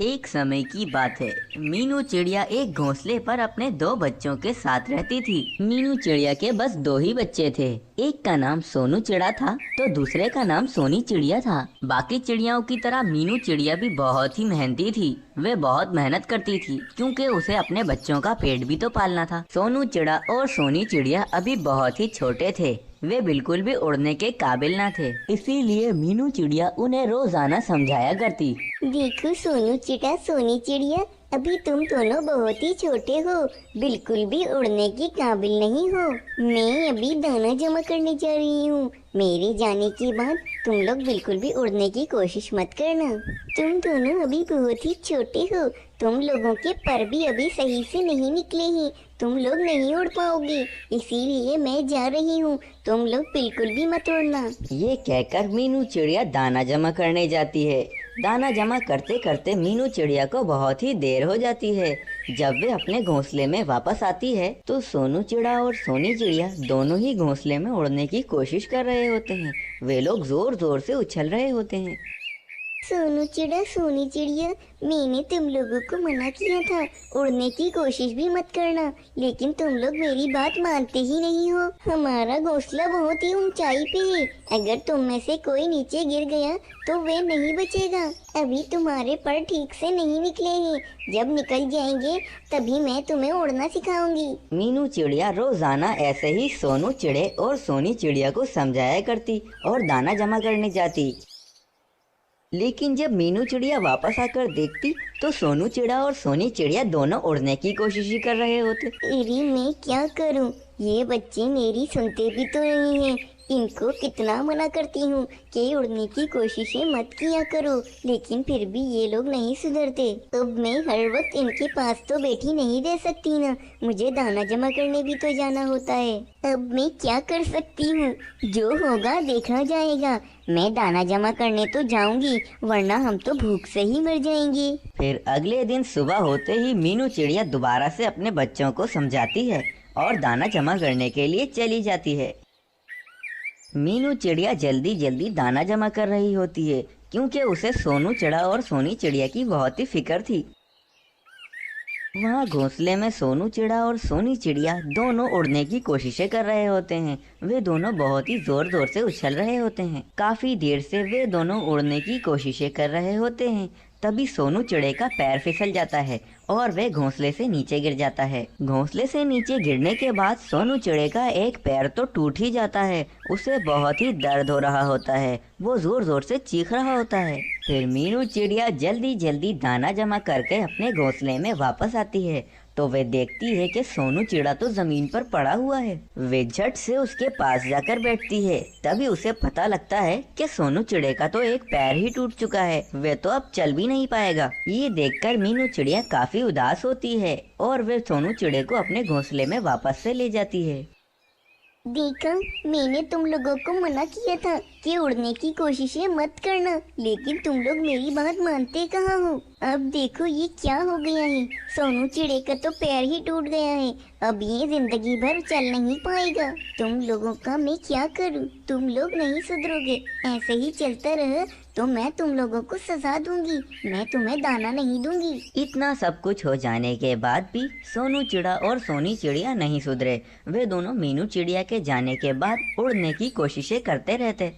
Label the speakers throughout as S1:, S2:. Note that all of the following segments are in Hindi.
S1: एक समय की बात है। मीनू चिड़िया एक घोंसले पर अपने दो बच्चों के साथ रहती थी। मीनू चिड़िया के बस दो ही बच्चे थे। एक का नाम सोनू चिड़ा था तो दूसरे का नाम सोनी चिड़िया था। बाकी चिड़ियाओं की तरह मीनू चिड़िया भी बहुत ही मेहनती थी। वे बहुत मेहनत करती थी क्योंकि उसे अपने बच्चों का पेट भी तो पालना था। सोनू चिड़ा और सोनी चिड़िया अभी बहुत ही छोटे थे। वे बिल्कुल भी उड़ने के काबिल न थे, इसीलिए मीनू चिड़िया उन्हें रोजाना समझाया करती।
S2: देखो सोनू चिड़ा सोनी चिड़िया, अभी तुम दोनों बहुत ही छोटे हो, बिल्कुल भी उड़ने के काबिल नहीं हो। मैं अभी दाना जमा करने जा रही हूँ। मेरे जाने के बाद तुम लोग बिल्कुल भी उड़ने की कोशिश मत करना। तुम दोनों अभी बहुत ही छोटे हो। तुम लोगों के पर भी अभी सही से नहीं निकले हैं। तुम लोग नहीं उड़ पाओगे, इसीलिए मैं जा रही हूँ। तुम लोग बिल्कुल भी मत उड़ना।
S1: ये कहकर मीनू चिड़िया दाना जमा करने जाती है। दाना जमा करते करते मीनू चिड़िया को बहुत ही देर हो जाती है। जब वे अपने घोंसले में वापस आती है तो सोनू चिड़ा और सोनी चिड़िया दोनों ही घोंसले में उड़ने की कोशिश कर रहे होते हैं। वे लोग जोर जोर से उछल रहे होते हैं।
S2: सोनू चिड़ा सोनी चिड़िया, मैंने तुम लोगों को मना किया था उड़ने की कोशिश भी मत करना, लेकिन तुम लोग मेरी बात मानते ही नहीं हो। हमारा घोंसला बहुत ही ऊंचाई पे है। अगर तुम में से कोई नीचे गिर गया तो वे नहीं बचेगा। अभी तुम्हारे पर ठीक से नहीं निकले हैं। जब निकल जाएंगे तभी मैं तुम्हें उड़ना सिखाऊंगी।
S1: मीनू चिड़िया रोजाना ऐसे ही सोनू चिड़े और सोनी चिड़िया को समझाया करती और दाना जमा करने जाती। लेकिन जब मीनू चिड़िया वापस आकर देखती तो सोनू चिड़ा और सोनी चिड़िया दोनों उड़ने की कोशिश ही कर रहे होते।
S2: अरे मैं क्या करूं? ये बच्चे मेरी सुनते भी तो नहीं हैं। इनको कितना मना करती हूँ कि उड़ने की कोशिशें मत किया करो, लेकिन फिर भी ये लोग नहीं सुधरते। अब मैं हर वक्त इनके पास तो बैठी नहीं रह सकती ना, मुझे दाना जमा करने भी तो जाना होता है। अब मैं क्या कर सकती हूँ? जो होगा देखा जाएगा। मैं दाना जमा करने तो जाऊंगी, वरना हम तो भूख से ही मर जाएंगे।
S1: फिर अगले दिन सुबह होते ही मीनू चिड़िया दोबारा से अपने बच्चों को समझाती है और दाना जमा करने के लिए चली जाती है। मीनू चिड़िया जल्दी जल्दी दाना जमा कर रही होती है क्योंकि उसे सोनू चिड़ा और सोनी चिड़िया की बहुत ही फिक्र थी। वहाँ घोंसले में सोनू चिड़ा और सोनी चिड़िया दोनों उड़ने की कोशिशें कर रहे होते हैं। वे दोनों बहुत ही जोर जोर से उछल रहे होते हैं। काफी देर से वे दोनों उड़ने की कोशिशें कर रहे होते हैं। तभी सोनू चिड़े का पैर फिसल जाता है और वह घोंसले से नीचे गिर जाता है। घोंसले से नीचे गिरने के बाद सोनू चिड़े का एक पैर तो टूट ही जाता है। उसे बहुत ही दर्द हो रहा होता है। वो जोर जोर से चीख रहा होता है। फिर मीनू चिड़िया जल्दी जल्दी दाना जमा करके अपने घोंसले में वापस आती है तो वे देखती है कि सोनू चिड़ा तो जमीन पर पड़ा हुआ है। वे झट से उसके पास जाकर बैठती है। तभी उसे पता लगता है कि सोनू चिड़े का तो एक पैर ही टूट चुका है। वे तो अब चल भी नहीं पाएगा। ये देखकर मीनू चिड़िया काफी उदास होती है और वे सोनू चिड़े को अपने घोंसले में वापस से ले जाती है।
S2: देखा, मैंने तुम लोगों को मना किया था कि उड़ने की कोशिशें मत करना, लेकिन तुम लोग मेरी बात मानते कहाँ हो। अब देखो ये क्या हो गया है। सोनू चिड़े का तो पैर ही टूट गया है। अब ये जिंदगी भर चल नहीं पाएगा। तुम लोगों का मैं क्या करूं? तुम लोग नहीं सुधरोगे। ऐसे ही चलता रहे तो मैं तुम लोगों को सजा दूंगी। मैं तुम्हें दाना नहीं दूंगी।
S1: इतना सब कुछ हो जाने के बाद भी सोनू चिड़ा और सोनी चिड़िया नहीं सुधरे। वे दोनों मीनू चिड़िया के जाने के बाद उड़ने की कोशिशें करते रहते।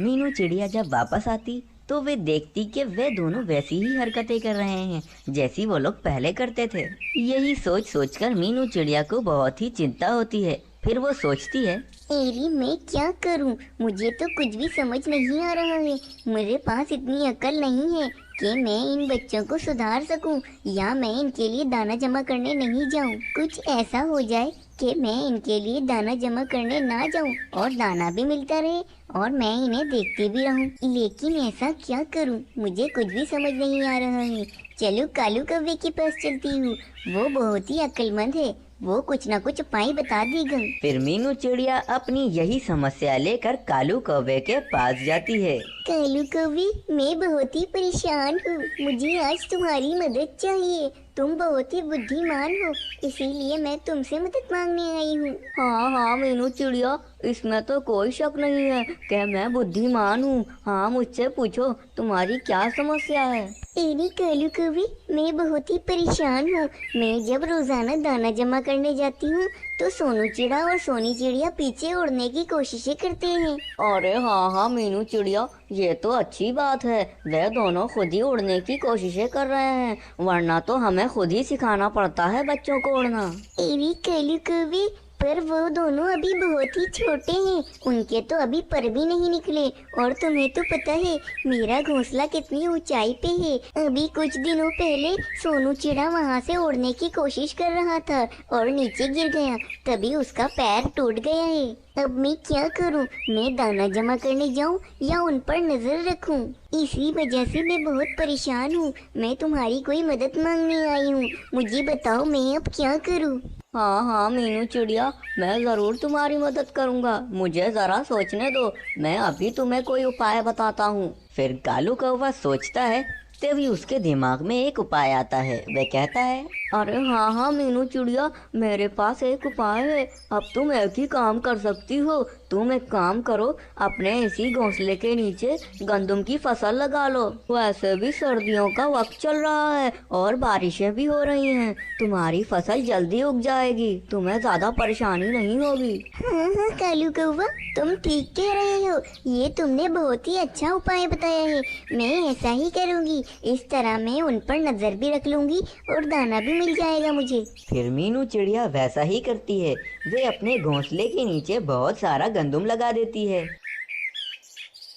S1: मीनू चिड़िया जब वापस आती तो वे देखती कि वे दोनों वैसी ही हरकतें कर रहे हैं जैसी वो लोग पहले करते थे। यही सोच सोचकर मीनू चिड़िया को बहुत ही चिंता होती है। फिर वो सोचती है,
S2: एरी मैं क्या करूं? मुझे तो कुछ भी समझ नहीं आ रहा है। मेरे पास इतनी अकल नहीं है कि मैं इन बच्चों को सुधार सकूं, या मैं इनके लिए दाना जमा करने नहीं जाऊं। कुछ ऐसा हो जाए कि मैं इनके लिए दाना जमा करने ना जाऊं और दाना भी मिलता रहे और मैं इन्हें देखती भी रहूं। लेकिन ऐसा क्या करूं? मुझे कुछ भी समझ नहीं आ रहा है। चलो कालू कौवे के पास चलती हूँ। वो बहुत ही अक्लमंद है। वो कुछ न कुछ उपाय बता देगा।
S1: फिर मीनू चिड़िया अपनी यही समस्या लेकर कालू कौवे के पास जाती है।
S2: कालू कौवे, मैं बहुत ही परेशान हूँ। मुझे आज तुम्हारी मदद चाहिए। तुम बहुत ही बुद्धिमान हो, इसीलिए मैं तुमसे मदद मांगने आई हूँ।
S1: हाँ हाँ मीनू चिड़िया, इसमें तो कोई शक नहीं है कि मैं बुद्धिमान हूँ। हाँ मुझसे पूछो, तुम्हारी क्या समस्या है?
S2: एरी कालू कौवे, मैं बहुत ही परेशान हूँ। मैं जब रोजाना दाना जमा करने जाती हूँ तो सोनू चिड़ा और सोनी चिड़िया पीछे उड़ने की कोशिशें करते हैं।
S1: अरे हाँ हाँ मीनू चिड़िया, ये तो अच्छी बात है। वे दोनों खुद ही उड़ने की कोशिशें कर रहे हैं, वरना तो हमें खुद ही सिखाना पड़ता है बच्चों को उड़ना।
S2: एरी कालू कौवे, पर वो दोनों अभी बहुत ही छोटे हैं, उनके तो अभी पर भी नहीं निकले। और तुम्हें तो पता है मेरा घोंसला कितनी ऊंचाई पे है। अभी कुछ दिनों पहले सोनू चिड़ा वहां से उड़ने की कोशिश कर रहा था और नीचे गिर गया, तभी उसका पैर टूट गया है। अब मैं क्या करूं? मैं दाना जमा करने जाऊं या उन पर नजर रखूं? इसी वजह से मैं बहुत परेशान हूं। मैं तुम्हारी कोई मदद मांगने आई हूं, मुझे बताओ मैं अब क्या करूं?
S1: हाँ हाँ मीनू चिड़िया, मैं जरूर तुम्हारी मदद करूंगा। मुझे जरा सोचने दो, मैं अभी तुम्हें कोई उपाय बताता हूँ। फिर कालू कौवा सोचता है, तभी उसके दिमाग में एक उपाय आता है। वह कहता है, अरे हाँ हाँ मीनू चिड़िया, मेरे पास एक उपाय है। अब तुम एक ही काम कर सकती हो। तुम एक काम करो, अपने इसी घोंसले के नीचे गंदम की फसल लगा लो। वैसे भी सर्दियों का वक्त चल रहा है और बारिशें भी हो रही हैं। तुम्हारी फसल जल्दी उग जाएगी, तुम्हें ज्यादा परेशानी नहीं होगी।
S2: हाँ हाँ कालू कौवा, तुम ठीक कह रहे हो। ये तुमने बहुत ही अच्छा उपाय बताया है। मैं ऐसा ही करूँगी। इस तरह मैं उन पर नजर भी रख लूंगी और दाना भी मिल जाएगा मुझे।
S1: फिर मीनू चिड़िया वैसा ही करती है। वे अपने घोंसले के नीचे बहुत सारा गंदम लगा देती है।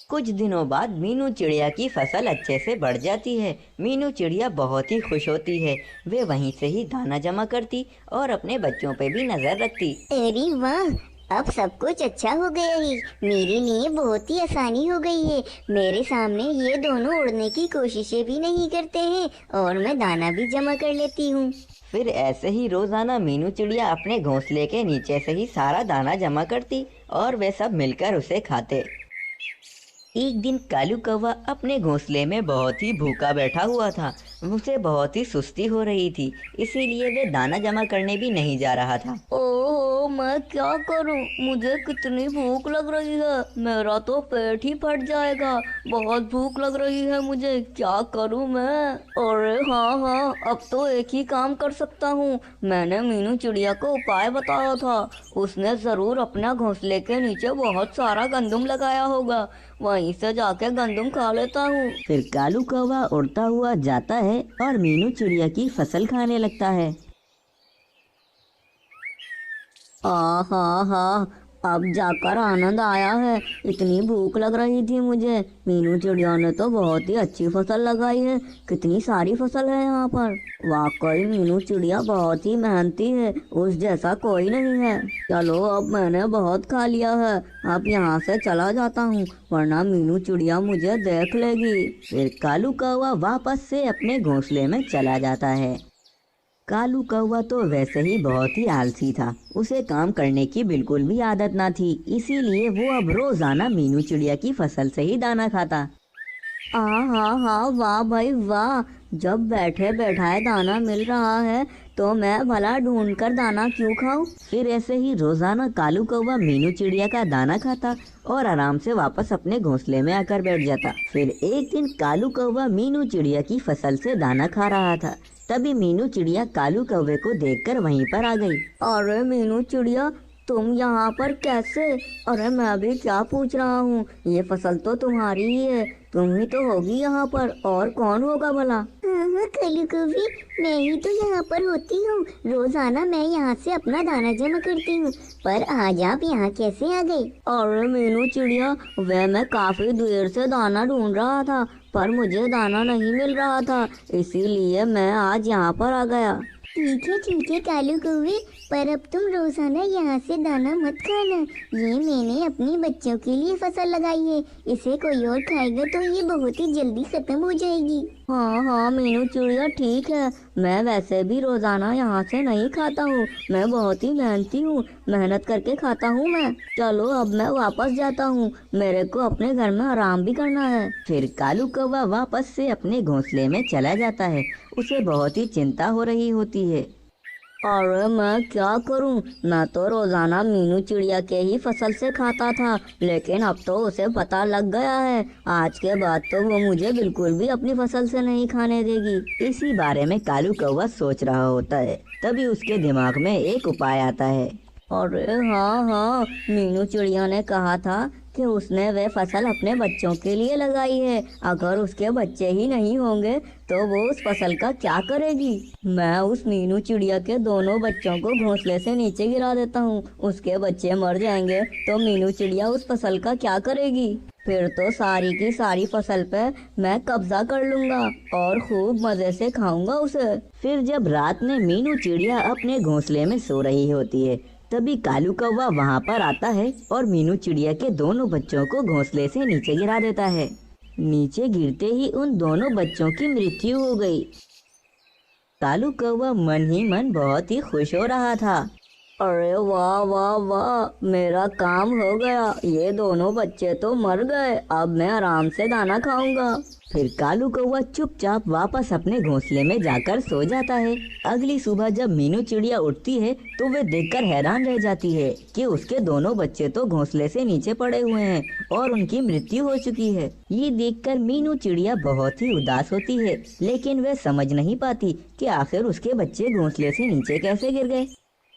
S1: कुछ दिनों बाद मीनू चिड़िया की फसल अच्छे से बढ़ जाती है। मीनू चिड़िया बहुत ही खुश होती है। वे वहीं से ही दाना जमा करती और अपने बच्चों पे भी नजर रखती।
S2: अरे वाह, अब सब कुछ अच्छा हो गया है। मेरे लिए बहुत ही आसानी हो गई है। मेरे सामने ये दोनों उड़ने की कोशिशें भी नहीं करते हैं और मैं दाना भी जमा कर लेती हूँ।
S1: फिर ऐसे ही रोजाना मीनू चिड़िया अपने घोंसले के नीचे से ही सारा दाना जमा करती और वे सब मिलकर उसे खाते। एक दिन कालू कौवा अपने घोंसले में बहुत ही भूखा बैठा हुआ था। उसे बहुत ही सुस्ती हो रही थी, इसीलिए वे दाना जमा करने भी नहीं जा रहा था। ओह, मैं क्या करूं? मुझे कितनी भूख लग रही है, मेरा तो पेट ही फट जाएगा। बहुत भूख लग रही है मुझे, क्या करूं मैं? अरे हाँ हाँ, अब तो एक ही काम कर सकता हूँ। मैंने मीनू चिड़िया को उपाय बताया था, उसने जरूर अपना घोंसले के नीचे बहुत सारा गंदम लगाया होगा। वहीं से जाके गंदम खा लेता हूँ। फिर कालू कौवा उड़ता हुआ जाता है और मीनू चिड़िया की फसल खाने लगता है। हाँ हाँ, अब जाकर आनंद आया है। इतनी भूख लग रही थी मुझे। मीनू चिड़िया ने तो बहुत ही अच्छी फसल लगाई है। कितनी सारी फसल है यहाँ पर। वाकई मीनू चिड़िया बहुत ही मेहनती है, उस जैसा कोई नहीं है। चलो, अब मैंने बहुत खा लिया है, अब यहाँ से चला जाता हूँ, वरना मीनू चिड़िया मुझे देख लेगी। फिर कालू कौवा वापस से अपने घोंसले में चला जाता है। कालू कौवा तो वैसे ही बहुत ही आलसी था। उसे काम करने की बिल्कुल भी आदत ना थी, इसीलिए वो अब रोजाना मीनू चिड़िया की फसल से ही दाना खाता। हाँ, वाह भाई वाह, जब बैठे बैठाए दाना मिल रहा है तो मैं भला ढूंढ कर दाना क्यों खाऊं। फिर ऐसे ही रोजाना कालू कौवा मीनू चिड़िया का दाना खाता और आराम से वापस अपने घोंसले में आकर बैठ जाता। फिर एक दिन कालू कौवा मीनू चिड़िया की फसल से दाना खा रहा था। तभी मीनू चिड़िया कालू कौवे को देखकर वहीं पर आ गई। अरे मीनू चिड़िया, तुम यहाँ पर कैसे? अरे मैं भी क्या पूछ रहा हूँ, ये फसल तो तुम्हारी ही है, तुम ही तो होगी यहाँ पर, और कौन होगा भला?
S2: हाँ कालू कौवे, मैं ही तो यहाँ पर होती हूँ। रोजाना मैं यहाँ से अपना दाना जमा करती हूँ, पर आज आप यहाँ कैसे आ गए?
S1: अरे मीनू चिड़िया, वह मैं काफी देर से दाना ढूंढ रहा था, पर मुझे दाना नहीं मिल रहा था, इसीलिए मैं आज यहाँ पर आ गया।
S2: ठीक है कालू कौवे, पर अब तुम रोजाना यहाँ से दाना मत खाना। ये मैंने अपने बच्चों के लिए फसल लगाई है, इसे कोई और खाएगा तो ये बहुत ही जल्दी खत्म हो जाएगी।
S3: हाँ हाँ मीनू चिड़िया ठीक है, मैं वैसे भी रोजाना यहाँ से नहीं खाता हूँ, मैं बहुत ही मेहनती हूँ, मेहनत करके खाता हूँ मैं। चलो अब मैं वापस जाता हूँ, मेरे को अपने घर में आराम भी करना है।
S1: फिर कालू कौवा वापस से अपने घोंसले में चला जाता है। उसे बहुत ही चिंता हो रही होती है।
S3: अरे मैं क्या करूं, मैं तो रोजाना मीनू चिड़िया के ही फसल से खाता था, लेकिन अब तो उसे पता लग गया है, आज के बाद तो वो मुझे बिल्कुल भी अपनी फसल से नहीं खाने देगी।
S1: इसी बारे में कालू कौवा सोच रहा होता है। तभी उसके दिमाग में एक उपाय आता है।
S3: अरे हाँ, मीनू चिड़िया ने कहा था कि उसने वे फसल अपने बच्चों के लिए लगाई है, अगर उसके बच्चे ही नहीं होंगे तो वो उस फसल का क्या करेगी। मैं उस मीनू चिड़िया के दोनों बच्चों को घोंसले से नीचे गिरा देता हूँ, उसके बच्चे मर जाएंगे तो मीनू चिड़िया उस फसल का क्या करेगी। फिर तो सारी की सारी फसल पे मैं कब्जा कर लूंगा और खूब मजे से खाऊंगा उसे।
S1: फिर जब रात में मीनू चिड़िया अपने घोंसले में सो रही होती है, तभी कालू कौवा वहाँ पर आता है और मीनू चिड़िया के दोनों बच्चों को घोंसले से नीचे गिरा देता है। नीचे गिरते ही उन दोनों बच्चों की मृत्यु हो गई। कालू कौवा मन ही मन बहुत ही खुश हो रहा था।
S3: अरे वाह वाह वाह, मेरा काम हो गया, ये दोनों बच्चे तो मर गए, अब मैं आराम से दाना खाऊंगा।
S1: फिर कालू कौवा चुपचाप वापस अपने घोंसले में जाकर सो जाता है। अगली सुबह जब मीनू चिड़िया उठती है तो वे देखकर हैरान रह जाती है कि उसके दोनों बच्चे तो घोंसले से नीचे पड़े हुए हैं और उनकी मृत्यु हो चुकी है। ये देखकर मीनू चिड़िया बहुत ही उदास होती है, लेकिन वह समझ नहीं पाती कि आखिर उसके बच्चे घोंसले से नीचे कैसे गिर गए।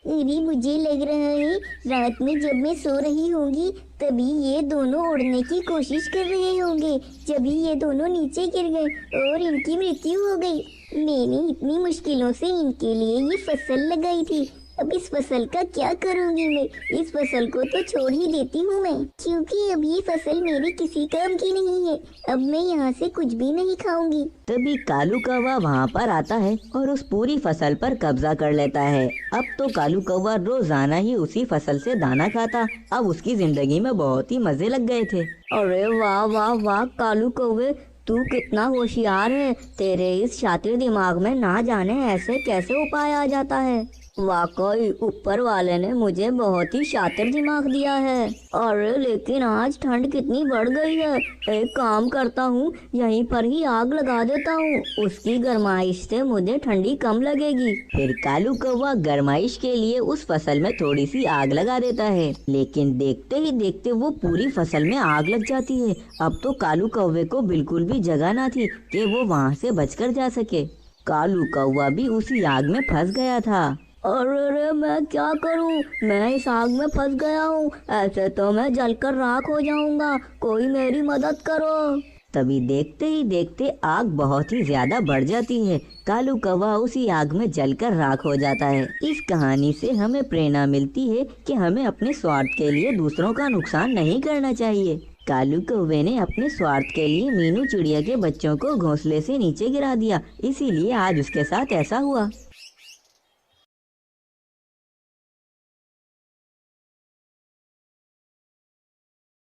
S2: अरे मुझे लग रहा है रात में जब मैं सो रही होंगी तभी ये दोनों उड़ने की कोशिश कर रहे होंगे, जभी ये दोनों नीचे गिर गए और इनकी मृत्यु हो गई। मैंने इतनी मुश्किलों से इनके लिए ये फसल लगाई थी, अब इस फसल का क्या करूंगी मैं। इस फसल को तो छोड़ ही देती हूँ मैं, क्योंकि अब ये फसल मेरे किसी काम की नहीं है। अब मैं यहाँ से कुछ भी नहीं खाऊंगी।
S1: तभी कालू कौवा वहाँ पर आता है और उस पूरी फसल पर कब्जा कर लेता है। अब तो कालू कौवा रोजाना ही उसी फसल से दाना खाता। अब उसकी जिंदगी में बहुत ही मजे लग गए थे।
S3: अरे वाह वाह वाह कालू कौवे, तू कितना होशियार है, तेरे इस शातिर दिमाग में ना जाने ऐसे कैसे उपाय आ जाता है। वाकई ऊपर वाले ने मुझे बहुत ही शातिर दिमाग दिया है। अरे लेकिन आज ठंड कितनी बढ़ गई है, एक काम करता हूँ, यहीं पर ही आग लगा देता हूँ, उसकी गर्माइश से मुझे ठंडी कम लगेगी।
S1: फिर कालू कौवा गर्माइश के लिए उस फसल में थोड़ी सी आग लगा देता है, लेकिन देखते ही देखते वो पूरी फसल में आग लग जाती है। अब तो कालू कौवे को बिल्कुल भी जगह ना थी कि वो वहाँ से बचकर जा सके। कालू कौवा भी उसी आग में फंस गया था।
S3: अरे मैं क्या करूं, मैं इस आग में फंस गया हूं, ऐसे तो मैं जलकर राख हो जाऊंगा, कोई मेरी मदद करो।
S1: तभी देखते ही देखते आग बहुत ही ज्यादा बढ़ जाती है। कालू कौवा उसी आग में जलकर राख हो जाता है। इस कहानी से हमें प्रेरणा मिलती है कि हमें अपने स्वार्थ के लिए दूसरों का नुकसान नहीं करना चाहिए। कालू कौवे ने अपने स्वार्थ के लिए मीनू चिड़िया के बच्चों को घोंसले से नीचे गिरा दिया, इसीलिए आज उसके साथ ऐसा हुआ।